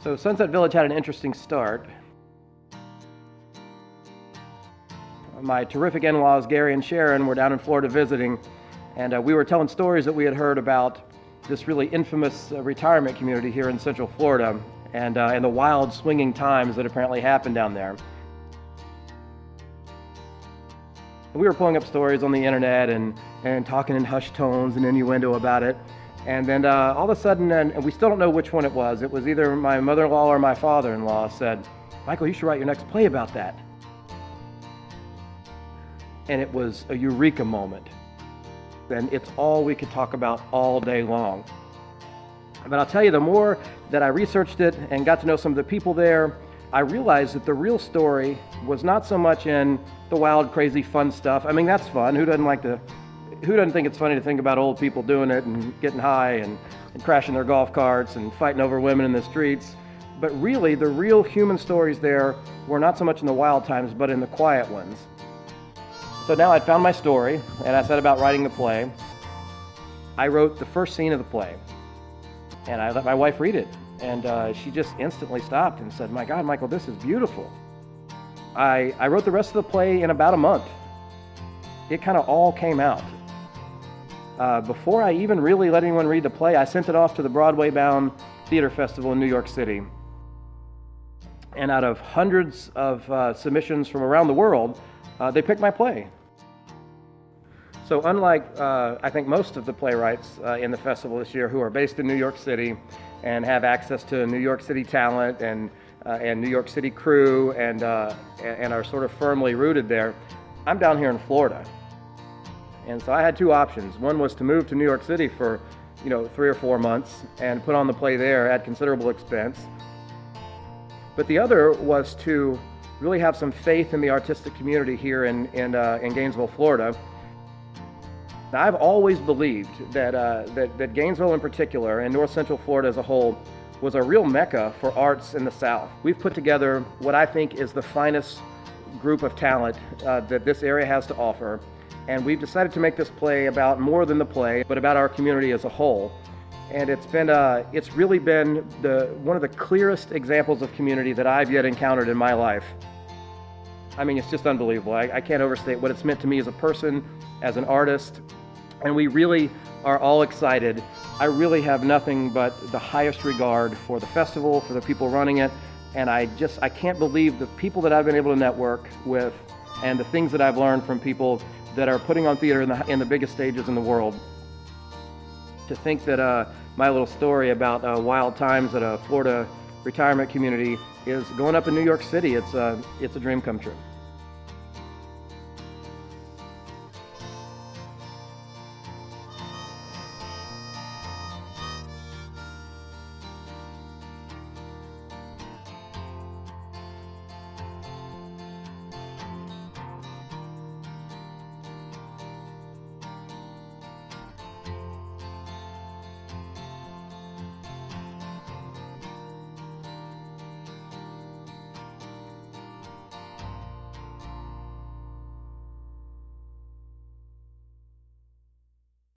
So Sunset Village had an interesting start. My terrific in-laws, Gary and Sharon, were down in Florida visiting, and we were telling stories that we had heard about this really infamous retirement community here in Central Florida and the wild swinging times that apparently happened down there. We were pulling up stories on the internet and talking in hushed tones and innuendo about it. And then all of a sudden, and we still don't know which one it was either my mother-in-law or my father-in-law said, "Michael, you should write your next play about that." And it was a eureka moment. And it's all we could talk about all day long. But I'll tell you, the more that I researched it and got to know some of the people there, I realized that the real story was not so much in the wild, crazy, fun stuff. I mean, that's fun. Who doesn't think it's funny to think about old people doing it and getting high and crashing their golf carts and fighting over women in the streets? But really, the real human stories there were not so much in the wild times, but in the quiet ones. So now I'd found my story, and I set about writing the play. I wrote the first scene of the play, and I let my wife read it, and she just instantly stopped and said, "My God, Michael, this is beautiful." I wrote the rest of the play in about a month. It kind of all came out. Before I even really let anyone read the play, I sent it off to the Broadway-bound Theater Festival in New York City. And out of hundreds of submissions from around the world, they picked my play. So unlike, I think, most of the playwrights in the festival this year who are based in New York City and have access to New York City talent and New York City crew and are sort of firmly rooted there, I'm down here in Florida. And so I had two options. One was to move to New York City for 3 or 4 months and put on the play there at considerable expense. But the other was to really have some faith in the artistic community here in Gainesville, Florida. Now, I've always believed that Gainesville in particular, and North Central Florida as a whole, was a real mecca for arts in the South. We've put together what I think is the finest group of talent that this area has to offer. And we've decided to make this play about more than the play, but about our community as a whole. And it's really been one of the clearest examples of community that I've yet encountered in my life. I mean, it's just unbelievable. I can't overstate what it's meant to me as a person, as an artist, and we really are all excited. I really have nothing but the highest regard for the festival, for the people running it, and I can't believe the people that I've been able to network with and the things that I've learned from people that are putting on theater in the biggest stages in the world. To think that my little story about wild times at a Florida retirement community is going up in New York City, it's a dream come true.